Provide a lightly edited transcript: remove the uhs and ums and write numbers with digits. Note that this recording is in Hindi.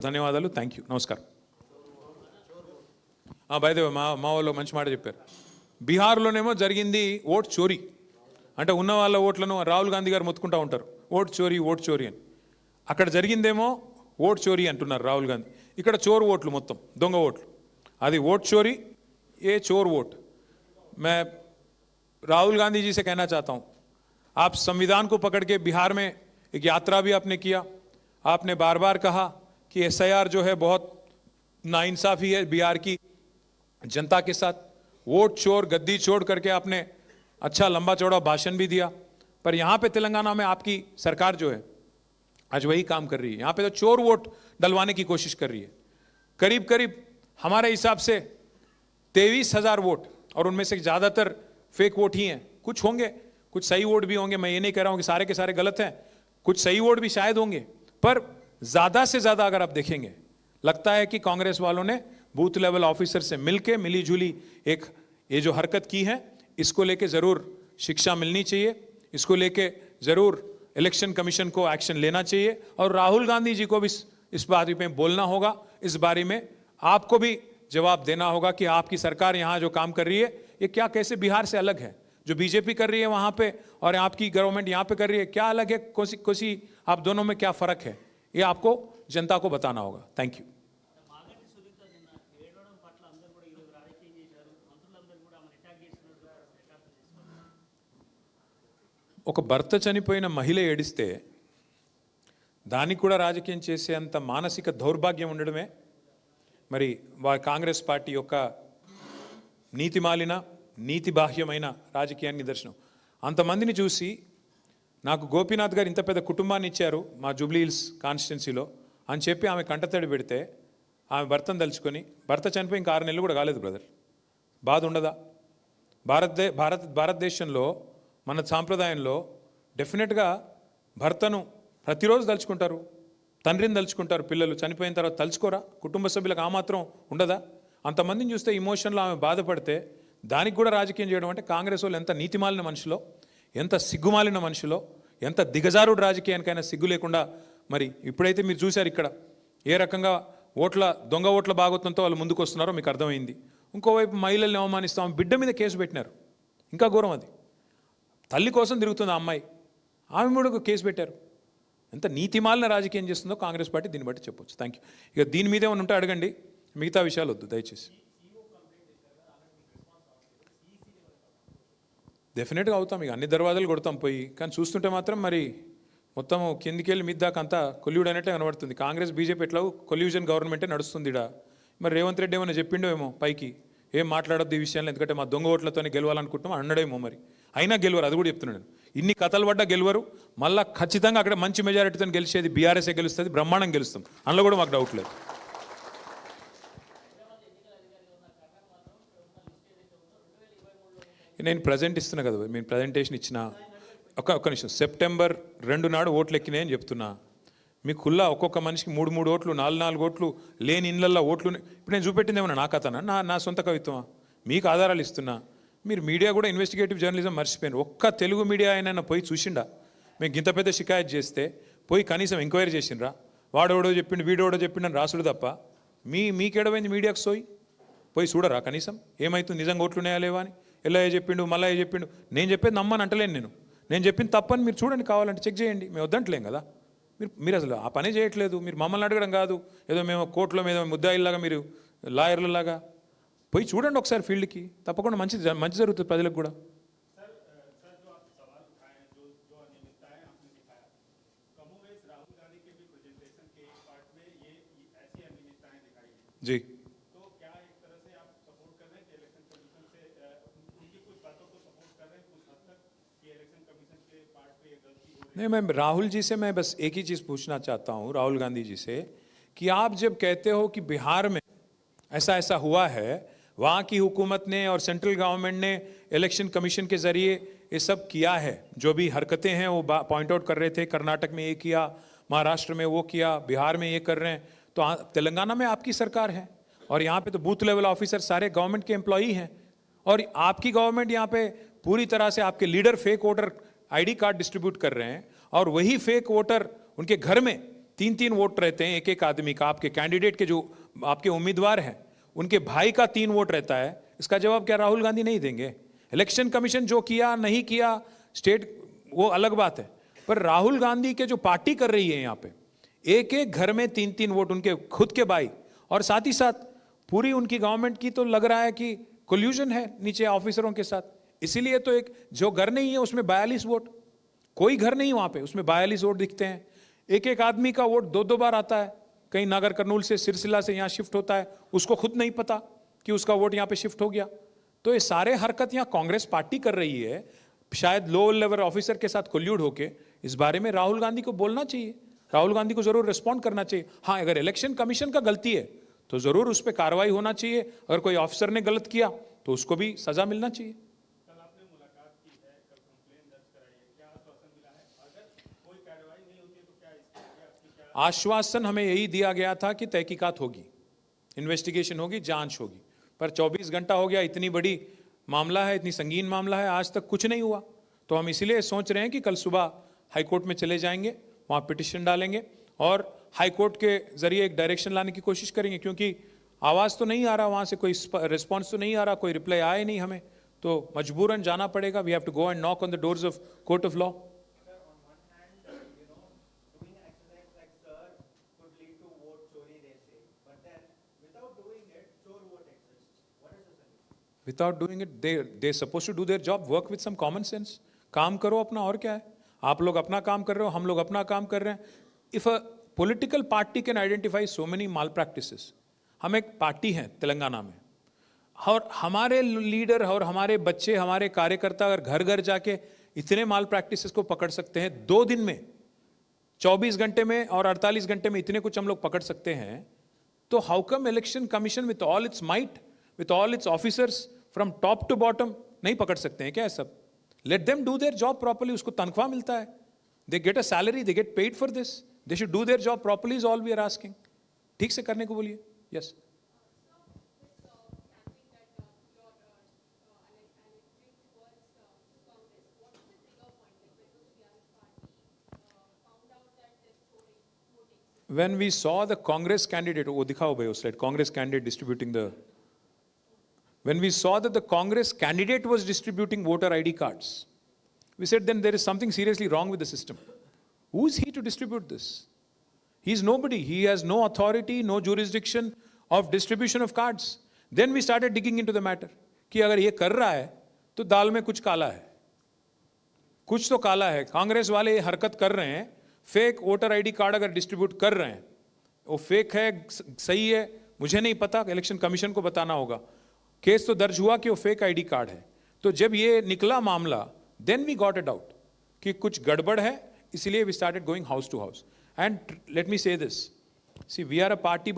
ధన్యవాదాలు. Thank you. నమస్కారం. బై ద వే మా వాళ్ళు మంచి మాట చెప్పారు. బీహార్లోనేమో జరిగింది ఓట్ చోరీ, అంటే ఉన్న వాళ్ళ ఓట్లను రాహుల్ గాంధీ గారు మొత్తుకుంటూ ఉంటారు ఓట్ చోరీ అని. అక్కడ జరిగిందేమో ఓట్ చోరీ అంటున్నారు రాహుల్ గాంధీ, ఇక్కడ చోరు ఓట్లు, మొత్తం దొంగ ఓట్లు. అది ఓట్ చోరీ, ఏ चोर वोट. मैं राहुल गांधी जी से कहना चाहता हूं, आप संविधान को पकड़ के बिहार में एक यात्रा भी आपने किया. आपने बार बार कहा कि एसआईआर जो है बहुत नाइंसाफी है बिहार की जनता के साथ. वोट चोर, गद्दी चोर करके आपने अच्छा लंबा चौड़ा भाषण भी दिया. पर यहाँ पे तेलंगाना में आपकी सरकार जो है आज वही काम कर रही है. यहाँ पे तो चोर वोट डलवाने की कोशिश कर रही है. करीब करीब हमारे हिसाब से 23,000 वोट, और उनमें से ज़्यादातर फेक वोट ही हैं. कुछ होंगे, कुछ सही वोट भी होंगे. मैं ये नहीं कह रहा हूँ कि सारे के सारे गलत हैं, कुछ सही वोट भी शायद होंगे. पर ज़्यादा से ज़्यादा अगर आप देखेंगे, लगता है कि कांग्रेस वालों ने बूथ लेवल ऑफिसर से मिलके मिली जुली एक ये जो हरकत की है, इसको लेके ज़रूर शिक्षा मिलनी चाहिए. इसको लेके ज़रूर इलेक्शन कमीशन को एक्शन लेना चाहिए, और राहुल गांधी जी को भी इस बारे में बोलना होगा. इस बारे में आपको भी जवाब देना होगा कि आपकी सरकार यहाँ जो काम कर रही है ये क्या, कैसे बिहार से अलग है. जो बीजेपी कर रही है वहाँ पे और आपकी गवर्नमेंट यहाँ पे कर रही है, क्या अलग है, कोसी आप दोनों में क्या फ़र्क है, ये आपको जनता को बताना होगा. Thank you. ఒక భర్త చనిపోయిన మహిళ ఏడిస్తే దానికి కూడా రాజకీయం చేసేంత మానసిక దౌర్భాగ్యం ఉండడమే మరి కాంగ్రెస్ పార్టీ యొక్క నీతిమాలిన నీతిబాహ్యమైన రాజకీయానికి నిదర్శనం. అంతమందిని చూసి నాకు గోపీనాథ్ గారు ఇంత పెద్ద కుటుంబాన్ని ఇచ్చారు మా జూబ్లీ హిల్స్ కాన్స్టిట్యున్సీలో అని చెప్పి ఆమె కంటతడి పెడితే ఆమె భర్తను తలుచుకొని, భర్త చనిపోయి ఇంకా 6 నెలలు కూడా కాలేదు బ్రదర్, బాధ ఉండదా? భారతదేశంలో మన సాంప్రదాయంలో డెఫినెట్గా భర్తను ప్రతిరోజు తలుచుకుంటారు, తండ్రిని తలుచుకుంటారు, పిల్లలు చనిపోయిన తర్వాత తలుచుకోరా? కుటుంబ సభ్యులకు ఆ మాత్రం ఉండదా? అంతమందిని చూస్తే ఇమోషన్లో ఆమె బాధపడితే దానికి కూడా రాజకీయం చేయడం అంటే కాంగ్రెస్ వాళ్ళు ఎంత నీతిమాలిన మనుషులో, ఎంత సిగ్గుమాలిన మనుషులో, ఎంత దిగజారుడు రాజకీయానికైనా సిగ్గు లేకుండా. మరి ఇప్పుడైతే మీరు చూశారు ఇక్కడ ఏ రకంగా దొంగ ఓట్ల భాగోత్వంతో వాళ్ళు ముందుకు వస్తున్నారో మీకు అర్థమైంది. ఇంకోవైపు మహిళల్ని అవమానిస్తాం, బిడ్డ మీద కేసు పెట్టినారు, ఇంకా ఘోరం అది. తల్లి కోసం తిరుగుతుంది ఆ అమ్మాయి, ఆమె కూడా కేసు పెట్టారు. ఎంత నీతిమాలిన రాజకీయం చేస్తుందో కాంగ్రెస్ పార్టీ దీన్ని బట్టి చెప్పొచ్చు. Thank you. ఇక దీని మీద ఏమైనా ఉంటే అడగండి, మిగతా విషయాలు వద్దు దయచేసి. డెఫినెట్గా అవుతాం, ఇక అన్ని దర్వాజాలు కొడతాం పోయి. కానీ చూస్తుంటే మాత్రం మరి మొత్తం కిందికి వెళ్ళి మీద దాకా అంతా కొల్యూడ్ అనేట్టే కనబడుతుంది. కాంగ్రెస్ బీజేపీ ఎట్లా కొల్యూజన్ గవర్నమెంటే నడుస్తుంది ఇక్కడ. మరి రేవంత్ రెడ్డి ఏమైనా చెప్పిండో ఏమో పైకి, ఏం మాట్లాడొద్దు ఈ విషయాన్ని, ఎందుకంటే మా దొంగ ఓట్లతోనే గెలవాలనుకుంటున్నాం అన్నాడేమో. మరి అయినా గెలవరు, అది కూడా చెప్తున్నాను. ఇన్ని కథలు పడ్డా గెలవరు. మళ్ళీ ఖచ్చితంగా అక్కడ మంచి మెజారిటీతో గెలిచేది బీఆర్ఎస్ఏ గెలుస్తుంది, బ్రహ్మాండం గెలుస్తాం, అందులో కూడా మాకు డౌట్ లేదు. నేను ప్రజెంట్ ఇస్తున్నా కదా, నేను ప్రజెంటేషన్ ఇచ్చిన ఒక్క నిమిషం. సెప్టెంబర్ 2 నాడు ఓట్లు ఎక్కినాయని చెప్తున్నా. మీ కుల్లా ఒక్కొక్క మనిషికి 3 ఓట్లు, 4 ఓట్లు లేని ఇళ్ళల్లో ఓట్లు. ఇప్పుడు నేను చూపెట్టింది ఏమన్నా నా కథనా, నా సొంత కవిత్వమా? మీకు ఆధారాలు ఇస్తున్నా. మీరు మీడియా కూడా ఇన్వెస్టిగేటివ్ జర్నలిజం మర్చిపోయారు. ఒక్క తెలుగు మీడియా అయినా పోయి చూసిండా? మీకు ఇంత పెద్ద షికాయత్ చేస్తే పోయి కనీసం ఎంక్వైరీ చేసిండ్రా? వాడోడో చెప్పిండు, వీడోడో చెప్పిండని రాసుడు తప్ప మీకేడమైంది మీడియాకు పోయి చూడరా కనీసం ఏమవుతుంది, నిజంగా ఓట్లున్నాయా లేవా అని? ఎలా చెప్పిండు, మళ్ళీ చెప్పిండు. నేను చెప్పేది నమ్మని అంటలేను, నేను చెప్పింది తప్పని మీరు చూడండి, కావాలంటే చెక్ చేయండి. మేము వద్దంటలేం కదా. మీరు అసలు ఆ పనే చేయట్లేదు. మీరు మమ్మల్ని అడగడం కాదు, ఏదో మేము కోర్టులో మీద ముద్దాయిల్లాగా, మీరు లాయర్లలాగా పోయి చూడండి ఒకసారి ఫీల్డ్కి. తప్పకుండా మంచి జరుగుతుంది ప్రజలకు కూడా. జీ नहीं, मैं राहुल जी से मैं बस एक ही चीज़ पूछना चाहता हूँ, राहुल गांधी जी से, कि आप जब कहते हो कि बिहार में ऐसा हुआ है, वहाँ की हुकूमत ने और सेंट्रल गवर्नमेंट ने इलेक्शन कमीशन के ज़रिए ये सब किया है, जो भी हरकतें हैं वो पॉइंट आउट कर रहे थे, कर्नाटक में ये किया, महाराष्ट्र में वो किया, बिहार में ये कर रहे हैं, तो तेलंगाना में आपकी सरकार है और यहाँ पे तो बूथ लेवल ऑफिसर सारे गवर्नमेंट के एम्प्लॉई हैं, और आपकी गवर्नमेंट यहाँ पे पूरी तरह से आपके leader fake voter ID card distribute कर रहे हैं, और वही फेक वोटर उनके घर में 3-3 वोट रहते हैं एक एक आदमी का, आपके कैंडिडेट के जो आपके उम्मीदवार हैं उनके भाई का 3 वोट रहता है, इसका जवाब क्या राहुल गांधी नहीं देंगे? इलेक्शन कमीशन जो किया नहीं किया स्टेट वो अलग बात है, पर राहुल गांधी के जो पार्टी कर रही है यहाँ पे एक एक घर में 3-3 वोट उनके खुद के भाई, और साथ ही साथ पूरी उनकी गवर्नमेंट की तो लग रहा है कि कोल्यूजन है नीचे ऑफिसरों के साथ। इसीलिए तो एक जो घर नहीं है उसमें 42 वोट, कोई घर नहीं वहां पे उसमें 42 वोट दिखते हैं। एक एक आदमी का वोट 2-2 बार आता है, कहीं नागर कर्नूल से सिरसिला से यहाँ शिफ्ट होता है, उसको खुद नहीं पता कि उसका वोट यहाँ पे शिफ्ट हो गया। तो ये सारे हरकत यहाँ कांग्रेस पार्टी कर रही है, शायद लो लेवल ऑफिसर के साथ कोल्यूड होके। इस बारे में राहुल गांधी को बोलना चाहिए, राहुल गांधी को जरूर रिस्पॉन्ड करना चाहिए। हाँ, अगर इलेक्शन कमीशन का गलती है तो जरूर उस पर कार्रवाई होना चाहिए, अगर कोई ऑफिसर ने गलत किया तो उसको भी सजा मिलना चाहिए। आश्वासन हमें यही दिया गया था कि तहकीकात होगी, इन्वेस्टिगेशन होगी, जांच होगी, पर 24 घंटा हो गया, इतनी बड़ी मामला है, इतनी संगीन मामला है, आज तक कुछ नहीं हुआ। तो हम इसीलिए सोच रहे हैं कि कल सुबह हाईकोर्ट में चले जाएंगे, वहाँ पिटिशन डालेंगे और हाईकोर्ट के जरिए एक डायरेक्शन लाने की कोशिश करेंगे, क्योंकि आवाज़ तो नहीं आ रहा वहाँ से, कोई रिस्पॉन्स तो नहीं आ रहा, कोई रिप्लाई आए नहीं हमें, तो मजबूरन जाना पड़ेगा। We have to go and knock on the doors of court of law. Without doing it, they're supposed to do their job, work with some common sense. काम करो अपना, और क्या है? आप लोग अपना काम कर रहे हो, हम लोग अपना काम कर रहे हैं। If a political party can identify so many malpractices, हम एक पार्टी हैं तेलंगाना में, और हमारे लीडर और हमारे बच्चे, हमारे कार्यकर्ता अगर घर घर जाके इतने माल प्रैक्टिसेस को पकड़ सकते हैं 2 दिन में, 24 घंटे में और 48 घंटे में इतने कुछ हम लोग पकड़ सकते हैं, तो how come election commission with all its might, with all its officers from top to bottom नहीं पकड़ सकते हैं क्या? सब let them do their job properly, उसको तनख्वाह मिलता है, they get a salary, they get paid for this, they should do their job properly is all we are asking. ठीक से करने को बोलिए। Yes. When we saw the Congress candidate, वो दिखाओ भाई उस slide, Congress candidate distributing the, when we saw that the Congress candidate was distributing voter ID cards, we said then there is something seriously wrong with the system. Who is he to distribute this? He is nobody. He has no authority, no jurisdiction of distribution of cards. Then we started digging into the matter कि अगर ये कर रहा है तो दाल में कुछ काला है, कुछ तो काला है। कांग्रेस वाले ये हरकत कर रहे हैं, फेक वोटर आईडी कार्ड अगर डिस्ट्रीब्यूट कर रहे हैं, वो फेक है सही है मुझे नहीं पता, इलेक्शन कमीशन को बताना होगा। केस तो दर्ज हुआ कि वो फेक आईडी कार्ड है। तो जब ये निकला मामला, then we got it out कि कुछ गड़बड़ है, इसलिए we started going house to house. And let me say this, see we are a party